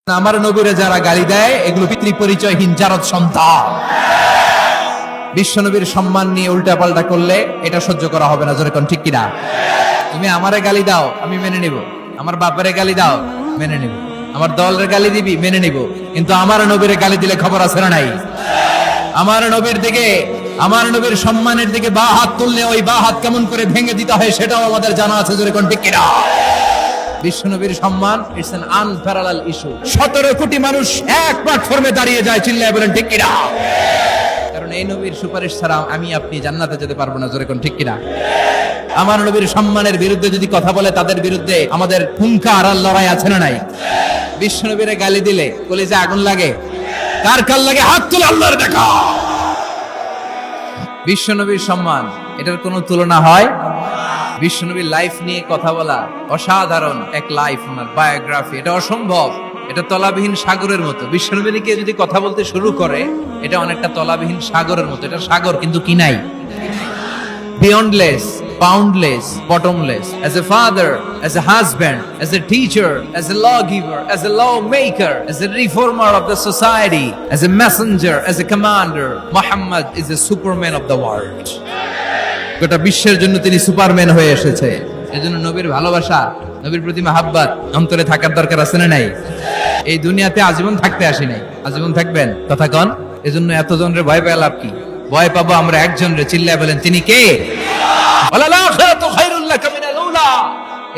আমার নবীরে যারা গালি দেয় এগুলো পিতৃ পরিচয়হীন জারদ সন্তান। বিশ্বনবীর সম্মান নিয়ে উল্টা পাল্টা করলে এটা সহ্য করা হবে না। জোরে কোন ঠিক কিনা? তুমি আমারে গালি দাও আমি মেনে নিব, আমার বাপেরে গালি দাও মেনে নিব, আমার দলের গালি দিবি মেনে নিব, কিন্তু আমার নবীরে গালি দিলে খবর আছে না নাই? আমার নবীর দিকে, আমার নবীর সম্মানের দিকে বা হাত তুললে ওই বা হাত কেমন করে ভেঙে দিতে হয় সেটাও আমাদের জানা আছে। জোরে কোন ঠিক কিনা? বিশ্বনবীর সম্মান ইটস অ্যান আনপ্যারালাল ইস্যু। 17 কোটি মানুষ এক প্ল্যাটফর্মে দাঁড়িয়ে যায়, চিল্লায় বলেন ঠিক কিনা? কারণ এই নবীর সুপারিশ ছাড়া আমি আপনি জান্নাতে যেতে পারবো না। জোরে কোন ঠিক কিনা? আমার নবীর সম্মানের বিরুদ্ধে যদি কথা বলে তাদের বিরুদ্ধে আমাদের হুঙ্কার আর লড়াই আছে না নাই? বিশ্বনবীরে গালি দিলে কলিজা আগুন লাগে, কার কার লাগে? হাত তুলে আল্লাহর দেখা। বিশ্বনবীর সম্মান এটার কোনো তুলনা হয়? বিশ্বনবীর লাইফ নিয়ে কথা বলা অসাধারণ এক লাইফ, ওনার বায়োগ্রাফি, এটা অসম্ভব। এটা তলাবিহীন সাগরের মতো। বিশ্বনবীকে যদি কথা বলতে শুরু করে এটা অনেকটা তলাবিহীন সাগরের মতো। এটা সাগর কিন্তু কি নাই? Beyondless, boundless, bottomless. As a father, as a husband, as a teacher, as a lawgiver, as a lawmaker, as a reformer of the society, as a messenger, as a commander, Muhammad is a superman of the world. গোটা বিশ্বের জন্য তিনি Superman হয়ে এসেছে। এজন্য নবীর ভালোবাসা, নবীর প্রতি মাহাব্বত অন্তরে থাকার দরকার আছে না নাই? এই দুনিয়াতে আজীবন থাকতে আসি নাই, আজীবন থাকবেন কথা কন। এজন্য এতজনের ভয় পেয়ে লাভ কি? ভয় পাবো আমরা একজন রে, চিল্লায় বলেন তিনি কে?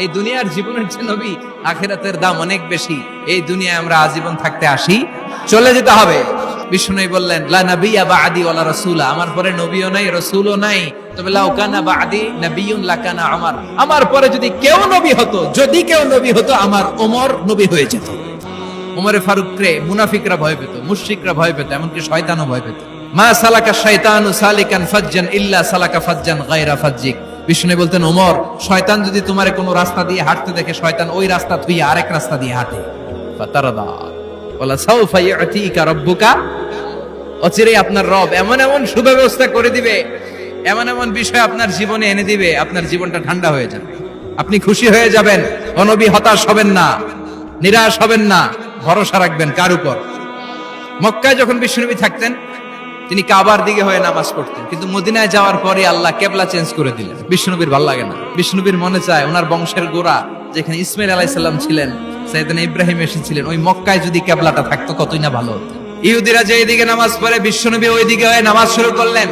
এই দুনিয়ার জীবনের যে নবী, আখিরাতের দাম অনেক বেশি। এই দুনিয়ায় আমরা আজীবন থাকতে আসি, চলে যেতে হবে। বিষ্ণু বললেন লা নাবিয়্যা বা'দি ওয়ালা রাসূলা, আমার পরে নবীও নাই রাসূলও নাই, তবে লাউ কানা বা'দি নাবিয়্যুন লাকানা উমর, আমার পরে যদি কেউ নবী হতো, যদি কেউ নবী হতো আমার ওমর নবী হয়ে যেত। ওমরে ফারুককে মুনাফিকরা ভয় পেত, মুশরিকরা ভয় পেত, এমনকি শয়তানও ভয় পেত। মা সালাকা শাইতানু সালিকান ফাজ্জান ইল্লা সালাকা ফাজ্জান গায়রা ফাজ্জিক। বিষ্ণু বলতেন ওমর, শয়তান যদি তোমারে কোনো রাস্তা দিয়ে হাঁটতে দেখে, শয়তান ওই রাস্তা থুই আরেক রাস্তা দিয়ে হাঁটে। ফাতারাদা ওয়ালা সাউফা ইয়াতিকা রাব্বুকা, অচিরেই আপনার রব এমন এমন সুব্যবস্থা করে দিবে, এমন এমন বিষয় আপনার জীবনে এনে দিবে, আপনার জীবনটা ঠান্ডা হয়ে যাবে, আপনি খুশি হয়ে যাবেন। ও নবী হতাশ হবেন না, নিরাশ হবেন না, ভরসা রাখবেন কার উপর? মক্কায় যখন বিশ্বনবী থাকতেন তিনি কাবার দিকে হয়ে নামাজ পড়তেন, কিন্তু মদিনায় যাওয়ার পরে আল্লাহ কেবলা চেঞ্জ করে দিলেন। বিশ্বনবীর ভালো লাগে না, বিশ্বনবীর মনে চায় ওনার বংশের গোড়া যেখানে ইসমাইল আলাইহিস সালাম ছিলেন, সাইয়েদনা ইব্রাহিম এসেছিলেন, ওই মক্কায় যদি কেবলাটা থাকতো কতই না ভালো হতো। ইহুদিরা যে এদিকে নামাজ পড়ে, বিশ্বনবী ওইদিকে হয়ে নামাজ শুরু করলেন।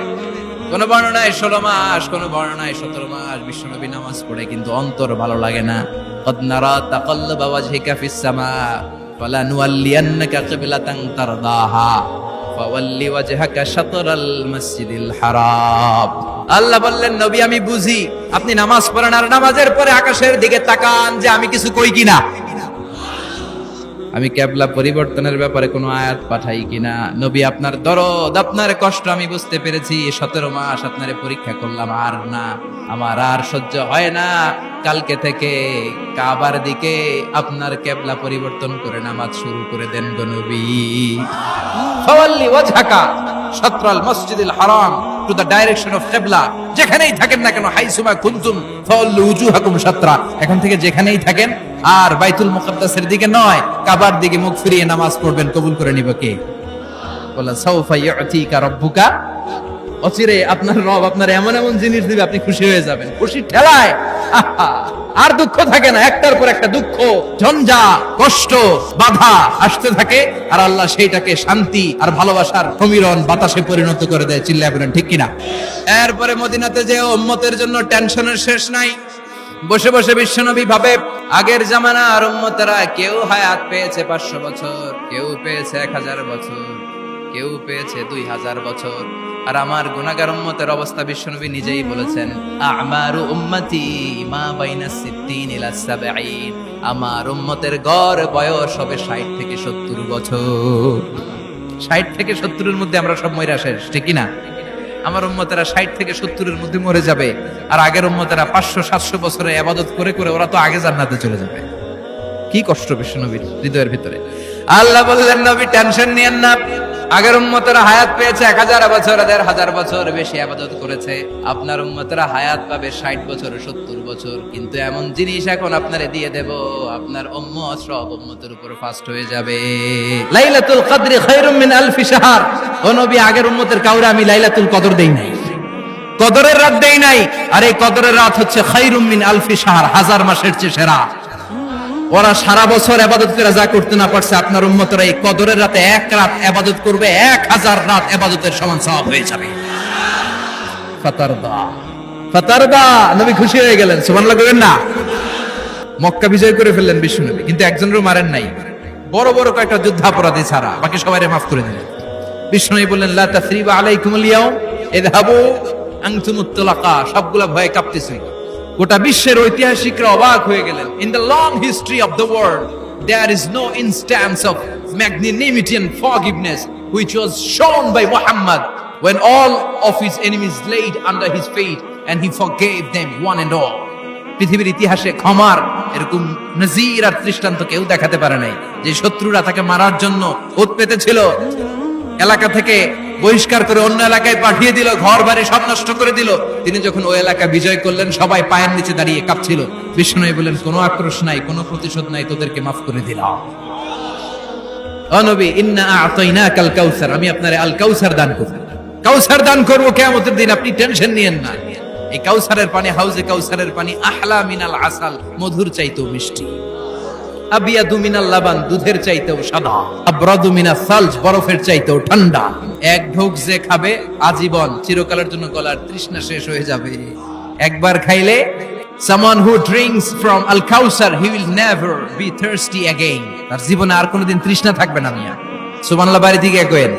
কোন বর্ণনায় 16 মাস, কোন বর্ণনায় 17 মাস বিশ্বনবী নামাজ পড়ে, কিন্তু অন্তর ভালো লাগে না। কদ নারা তাকাল্লুবা ওয়াজহিকা ফিস সামা ফালানুওয়াল্লিয়ান্নাকা কিবলাতান তারদাহা ফাওয়াল্লি ওয়াজহাকা শাতরাল মাসজিদিল হারাম। আল্লাহ বললেন নবী আমি বুঝি আপনি নামাজ পড়েন আর নামাজের পরে আকাশের দিকে তাকান যে আমি কিছু কই কিনা, আমি কিবলা পরিবর্তনের ব্যাপারে কোনো আয়াত পাঠাই কিনা। নবী আপনার দরদ, আপনার কষ্ট আমি বুঝতে পেরেছি। 17 মাস আপনারে পরীক্ষা করলাম, আর না, আমার আর সহ্য হয় না। কালকে থেকে কাবার দিকে আপনার কিবলা পরিবর্তন করে নামাজ শুরু করে দেন গো নবী। ফাওয়াল্লি ওয়াজহাকা শাতরাল মসজিদিল হারাম, টু দ্য ডাইরেকশন অফ কিবলা। যেখানেই থাকেন না কেন, হাইসুমা কুনতুম ফাওয়াল্লু উজুহাকুম শাতরা, এখন থেকে যেখানেই থাকেন আর বাইতুল মুকাদ্দাসের দিকে নয়, কাবার দিকে মুখ ফিরিয়ে নামাজ পড়বেন। কবুল করে নিব কে? বলা সাউফা ইয়াতিকা রাব্বুকা, অচিরে আপনার রব আপনার এমন এমন জিনিস দিবে আপনি খুশি হয়ে যাবেন। খুশির ঠেলায় আর দুঃখ থাকে না, একটার পর একটা দুঃখ, ঝঞ্ঝা, কষ্ট, বাধা আসতে থাকে, আর আল্লাহ সেইটাকে শান্তি আর ভালোবাসার সমীরণ বাতাসে পরিণত করে দেয়। চিল্লায় বলেন ঠিক কিনা? এরপরে মদিনাতে যে উম্মতের জন্য টেনশনের শেষ নাই। বসে বসে বিশ্বনবী ভাবে আগের জামানার উম্মতেরা কেউ হায়াত পেয়েছে 500 বছর, কেউ পেয়েছে 1000 বছর, কেউ পেয়েছে 2000 বছর, আর আমার গুনাহগার উম্মতের অবস্থা বিশ্বনবী নিজেই বলেছেন আমারু উম্মতি মা বাইনা 60 ইলা 70, আমার উম্মতের গড় বয়স হবে 60 থেকে 70 বছর। 60 থেকে 70 এর মধ্যে আমরা সব মইরা শেষ, ঠিক কি না? আমার উম্মতেরা 60 থেকে 70 এর মধ্যে মরে যাবে, আর আগের উম্মতেরা 500-700 বছরে ইবাদত করে করে ওরা তো আগে জান্নাতে চলে যাবে। কি কষ্ট বিশ্বনবীর হৃদয়ের ভিতরে। আল্লাহ বললেন নবী টেনশন নিয়েন না, আগের উম্মতেরা হায়াত পেয়েছে 1000 বছর, 1000 বছর বেশি ইবাদত করেছে। আপনার উম্মতেরা হায়াত পাবে 60 বছর, 70 বছর। কিন্তু এমন জিনিস এখন আপনারে দিয়ে দেব, আপনার উম্মত সব উম্মতের উপর ফাস্ট হয়ে যাবে। লাইলাতুল কদরি খায়রুম মিন আলফি শাহর। ও নবী, আগের উম্মতের কাউরে আমি লাইলাতুল কদর দেই নাই, কদরের রাত দেই নাই। আর এই কদরের রাত হচ্ছে খায়রুম মিন আলফি শাহর, 1000 মাসের চেয়ে সেরা। ওরা সারা বছর ইবাদত করে যা করতে না পারছে, আপনার উম্মতরা এই কদরের রাতে এক রাত ইবাদত করবে, 1000 রাত ইবাদতের সমান সওয়াব হয়ে যাবে। ফাতারদা, ফাতারদা, নবী খুশি হয়ে গেলেন। সুবহানাল্লাহ বলেন না? মক্কা বিজয় করে ফেললেন বিশ্বনবী, কিন্তু একজনেরও মারেন নাই, বড় বড় কয়েকটা যুদ্ধাপরাধী ছাড়া বাকি সবাইরে মাফ করে দিলেন। বিশ্বনবী বললেন, লা তাসরিবা আলাইকুমুল ইয়াউম ইযহাবু আনতুমুত তুলাকা। সবগুলা ভয়ে কাঁপতেছিল। গোটা বিশ্বের ঐতিহাসিকরা অবাক হয়ে গেলেন। In the long history of the world there is no instance of magnanimity and forgiveness which was shown by Muhammad when all of his enemies laid under his feet and he forgave them one and all. পৃথিবীর ইতিহাসে ক্ষমার এরকম নজির আর দৃষ্টান্ত কেউ দেখাতে পারে নাই। যে শত্রুরা তাকে মারার জন্য ওত পেতেছিল, এলাকা থেকে বহিষ্কার করে অন্য এলাকায় পাঠিয়ে দিল, ঘর বাড়ি সব নষ্ট করে দিল, তিনি যখন ওই এলাকা বিজয় করলেন, সবাই পায়ের নিচে দাঁড়িয়ে কাঁপছিল। বিষ্ণু বললেন, কোনো আক্রোশ নাই, কোনো প্রতিশোধ নাই, তোদেরকে মাফ করে দিলাম। ও নবী, ইন্না আ'তাইনাকাল কাউসার, আমি আপনারে আল কাউসার দান করব। কাউসার দান করব কিয়ামতের দিন, আপনি টেনশন নিয়েন না। এই কাউসারের পানি, হাউজে কাউসারের পানি আহলা মিনাল আসাল, মধুর চাইতেও মিষ্টি। আবিয়াদু মিনাল লাবান, দুধের চাইতেও সাদা। আবরাদু মিনাস সালজ, বরফের চাইতেও ঠান্ডা। এক ঢোক যে খাবে আজীবন, চিরকালের জন্য গলার তৃষ্ণা শেষ হয়ে যাবে। একবার খাইলে, someone who drinks from al kausar he will never be thirsty again, তার জীবনে আর কোনোদিন তৃষ্ণা থাকবে না। মিয়া সুবহানাল্লাহ বাড়ি থেকে কইেন।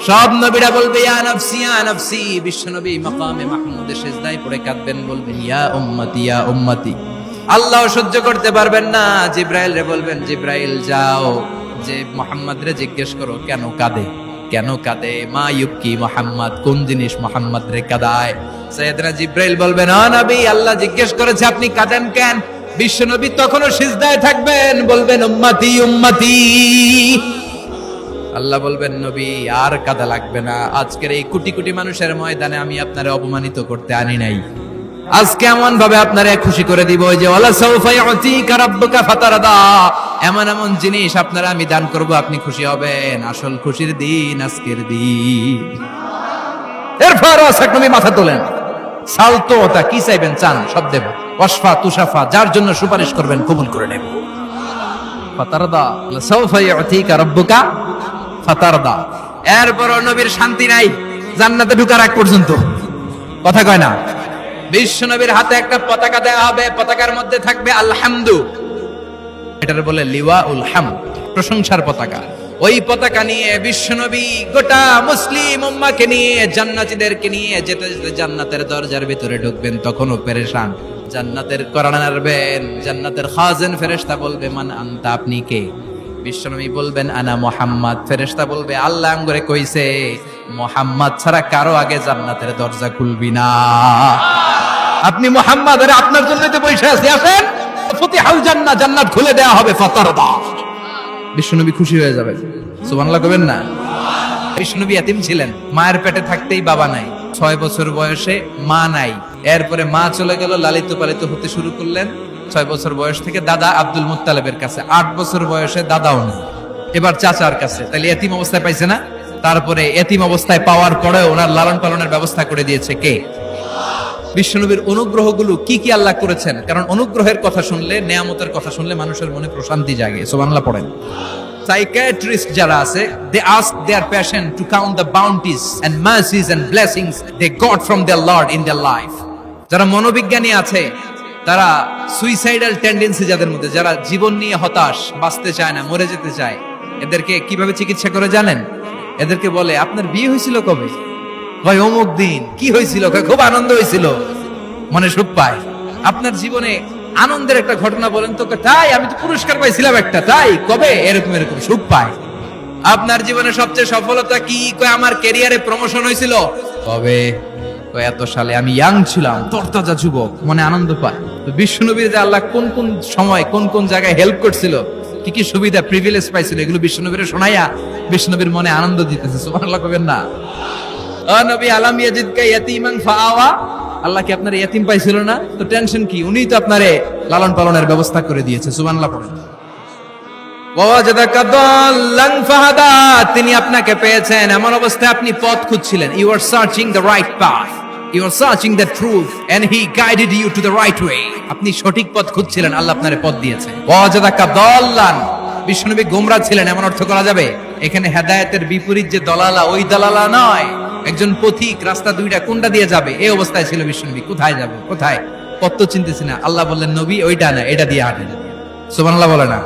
সব নবীরা বলবে ইয়া নাফসি ইয়া নাফসি। বিশ্বনবী মাকামে মাহমুদে সিজদায় পড়ে কাঁদবেন, বলবেন ইয়া উম্মতি ইয়া উম্মতি। আল্লাহ সহ্য করতে পারবেন না, জিব্রাইল রে বলবেন, জিব্রাইল যাও, যে মুহাম্মদ রে জিজ্ঞেস করো কেন কাঁদে, কেন কাঁদে। মা ইউবকি মুহাম্মদ, কোন জিনিস মুহাম্মদ রে কাঁদায়। সাইয়েদনা জিব্রাইল বলবেন, ও নবী, আল্লাহ জিজ্ঞেস করেছে আপনি কাঁদেন কেন। বিশ্বনবী তখনও সিজদায় থাকবেন, বলবেন উম্মতি উম্মতি। আল্লাহ বলবেন, নবী আর কাঁদা লাগবে না, আজকের এই কোটি কোটি মানুষের ময়দানে আমি আপনারে অপমানিত করতে আনি নাই। আজকে এমন ভাবে আপনারে খুশি করে দিব যে ওয়ালা সাউফা ইউতিকা রাব্বুকা ফাতারদা, এমন এমন জিনিস আপনারা আমি দান করব, আপনি খুশি হবেন। আসল খুশির দিন আজকের দিন। এরপর নবী মাথা তোলেন, সালতো তা কি চাইবেন চান সব দেব। ওয়াসফা তুশাফা, যার জন্য সুপারিশ করবেন কবুল করে নেব। ফাতারদা, ওয়ালা সাউফা ইউতিকা রাব্বুকা ফাতারদা। এরপর নবীর শান্তি নাই জান্নাতে ঢোকার আগ পর্যন্ত, কথা কয় না। বিশ্বনবীর হাতে একটা পতাকা দেওয়া হবে, পতাকার মধ্যে থাকবে আলহামদু, এটার বলে লিওয়াউল হামদ, প্রশংসার পতাকা। ওই পতাকা নিয়ে বিশ্বনবী গোটা মুসলিম উম্মাহকে নিয়ে, জান্নাতীদেরকে নিয়ে যেতে যেতে জান্নাতের দরজার ভিতরে ঢুকবেন, তখনও পেরেশান। জান্নাতের কোরআন আনবেন, জান্নাতের খাজেন ফেরেশতা বলবে, মান আনতা, আপনি কে? বিশ্বনবী বলবেন, আনা মুহাম্মদ। ফেরেশতা বলবে, আল্লাহ আমগরে কইছে মুহাম্মদ ছাড়া কারো আগে জান্নাতের দরজা খুলবি না। আপনি মুহাম্মদ, আরে আপনার জন্যই তো বসে আছি, আসেন। ফুতিহাল জান্নাহ, জান্নাত খুলে দেয়া হবে। ফাতারদা, বিশ্বনবী খুশি হয়ে যাবেন। সুবহানাল্লাহ কইবেন না? বিশ্বনবী এতিম ছিলেন, মায়ের পেটে থাকতেই বাবা নাই। 6 বছর বয়সে মা নাই, এরপরে মা চলে গেল, লালিত পালিত হতে শুরু করলেন। 6 বছর বয়স থেকে দাদা আব্দুল মুত্তালিবের কাছে, 8 বছর বয়সে দাদাও নেই, এবার চাচার কাছে। তাহলে এতিম অবস্থায় পাইছে না? তারপরে এতিম অবস্থায় পাওয়ার পরে ওনার লালন পালনের ব্যবস্থা করে দিয়েছে কে? বিশ্বনবীর অনুগ্রহগুলো কি কি আল্লাহ করেছেন। কারণ অনুগ্রহের কথা শুনলে, নেয়ামতের কথা শুনলে মানুষের মনে প্রশান্তি জাগে। সুবহানাল্লাহ পড়েন। সাইকিয়াট্রিস্ট যারা আছে, they ask their patient to count the bounties and mercies and blessings they got from their Lord in their life. যারা মনোবিজ্ঞানী আছে, তারা সুইসাইডাল টেন্ডেন্সি যাদের মধ্যে, যারা জীবন নিয়ে হতাশ, বাঁচতে চায় না, মরে যেতে চায়, এদেরকে কিভাবে চিকিৎসা করে জানেন? এদেরকে বলে, আপনার বিয়ে হয়েছিল কবে? ভাই অমুক দিন। কি হয়েছিল? খুব আনন্দ হয়েছিল, মনে সুখ পায়। আপনার জীবনে আনন্দের একটা ঘটনা বলেন তো। তাই, আমি তো পুরস্কার পাইছিলাম একটা। তাই, কবে? এরকম এরকম, সুখ পায়। আপনার জীবনে সবচেয়ে সফলতা কি? কয় আমার ক্যারিয়ারে প্রমোশন হয়েছিল। কবে? কয় এত সালে, আমি ইয়াং ছিলাম, তরতাজা যুবক, মনে আনন্দ পায়। তো বিশ্বনবীর যে আল্লাহ কোন কোন সময় কোন কোন জায়গায় হেল্প করছিল, কি কি সুবিধা প্রিভিলেজ পাইছিল এগুলো বিশ্বনবীর শোনাইয়া বিশ্বনবীর মনে আনন্দ দিতেছে। সুবহানাল্লাহ কইবেন না? ও নবী, আলাম ইয়াজিদকা ইয়াতীমান ফাআওয়া, আল্লাহ কি আপনার ইয়াতীম পাইছিল না? তো টেনশন কি, উনিই তো আপনারে লালন পালনের ব্যবস্থা করে দিয়েছে। সুবহানাল্লাহ পড়েন। ওয়াজাদাকা দাল্লান ফাহাদা, তিনি আপনাকে পেয়েছেন এমন অবস্থায় আপনি পথ খুঁজছিলেন। You are searching the right path, you are searching the truth and he guided you to the right way. আপনি সঠিক পথ খুঁজছিলেন, আল্লাহ আপনারে পথ দিয়েছে। ওয়াজাদাকা দাল্লান, বিশ্বনবী গোমরাহ ছিলেন এমন অর্থ করা যাবে? এখানে হেদায়েতের বিপরীত যে দলালা, ওই দলালা নয়, একজন পথিক, রাস্তা দুইটা কোনটা দিয়ে যাবে এই অবস্থায় ছিল বিশ্বনবী। কোথায় যাবে, কোথায় পথ তো চিনতেছি না। আল্লাহ বললেন নবী ওইটা না, এটা দিয়ে হাঁটেন। সুবহানাল্লাহ বলে না?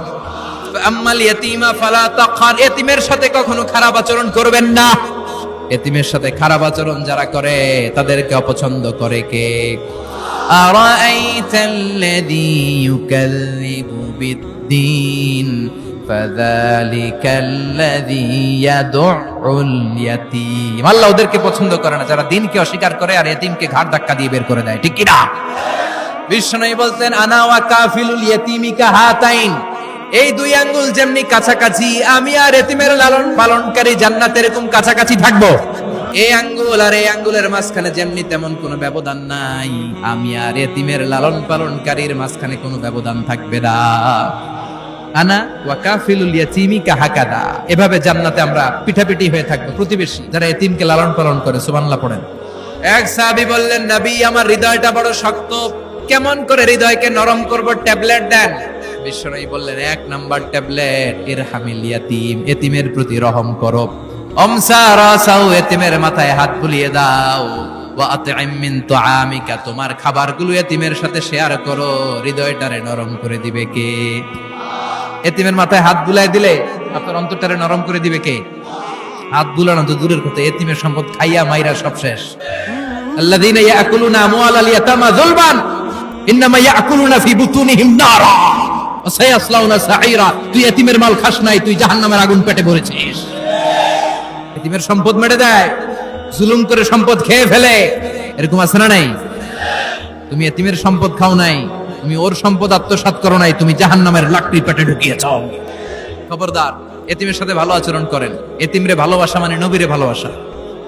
আম্মাল ইয়াতীমা ফালা তাকহার, এতিমের সাথে কখনো খারাপ আচরণ করবেন না। এতিমের সাথে খারাপ আচরণ যারা করে তাদেরকে অপছন্দ করে কে? আরাআইতাল্লাযী ইউকাযযিবু বিদ্দীন ফাযালিকাল্লাযী ইয়াদউল ইয়াতীম। আল্লাহ ওদেরকে পছন্দ করে না যারা দ্বীনকে অস্বীকার করে আর এতিমকে ঘাড় ধাক্কা দিয়ে বের করে দেয়, ঠিক কি না? বিশ্বনবী বলতেন আনা ওয়া কাফিলুল ইয়াতীমি কাহাতাইন, এই দুই আঙ্গুল যেমনি কাছাকাছি, আমি আর এতিমের লালন পালনকারী জান্নাতে এরকম কাছাকাছি থাকবো। এই আঙ্গুল আর এই আঙ্গুলের মাঝখানে যেমনি তেমন কোনো ব্যবধান নাই, আমি আর এতিমের লালন পালনকারীর মাঝখানে কোনো ব্যবধান থাকবে না। আনা ওয়া কাফিলুল ইয়াতীমি কাহাকাদা, এভাবে জান্নাতে আমরা পিঠাপিঠি হয়ে থাকবো, প্রতিবেশী যারা এতিমকে লালন পালন করে। সুবহানাল্লাহ পড়েন। এক সাহাবী বললেন নবী, আমার হৃদয়টা বড় শক্ত, কেমন করে হৃদয়কে নরম করব, ট্যাবলেট দেন। বিশ্বনবী বললেন এক নাম্বার ট্যাবলেট, ইরহামিল ইয়াতীম, এতিমের প্রতি রহম করো। আমসা রাসাউ, এতিমের মাথায় হাত বুলিয়ে দাও। ওয়া আতইম মিন তুআমিকা, তোমার খাবারগুলো এতিমের সাথে শেয়ার করো, হৃদয়টারে নরম করে দিবে কে? এতিমের মাথায় হাত বুলাই দিলে আপনার অন্তরটারে নরম করে দিবে কে? হাত বুলানো তো দূরের কথা, এতিমের সম্পদ খাইয়া মাইরা সব শেষ। আল্লাযীনা ইয়াকুলুনা আমওয়ালাল ইয়াতামা যুলমান ইন্নামা ইয়াকুলুনা ফি বুতুনিহিম নারা ওয়া সায়াসলাউনা সাঈরা। তুই এতিমের মাল খাস নাই, তুই জাহান্নামের আগুন পেটে ভরেছিস। এতিমের সম্পদ মেরে দেয়, জুলুম করে সম্পদ খেয়ে ফেলে, এরকম আছে না নাই? তুমি এতিমের সম্পদ খাও নাই, তুমি ওর সম্পদ আত্মসাৎ করো নাই, তুমি জাহান্নামের লাকড়ি পেটে ঢুকিয়েছ। খবরদার, এতিমের সাথে ভালো আচরণ করেন। এতিমরে ভালোবাসা মানে নবীরে ভালোবাসা,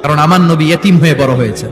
কারণ আমার নবী এতিম হয়ে বড় হয়েছে।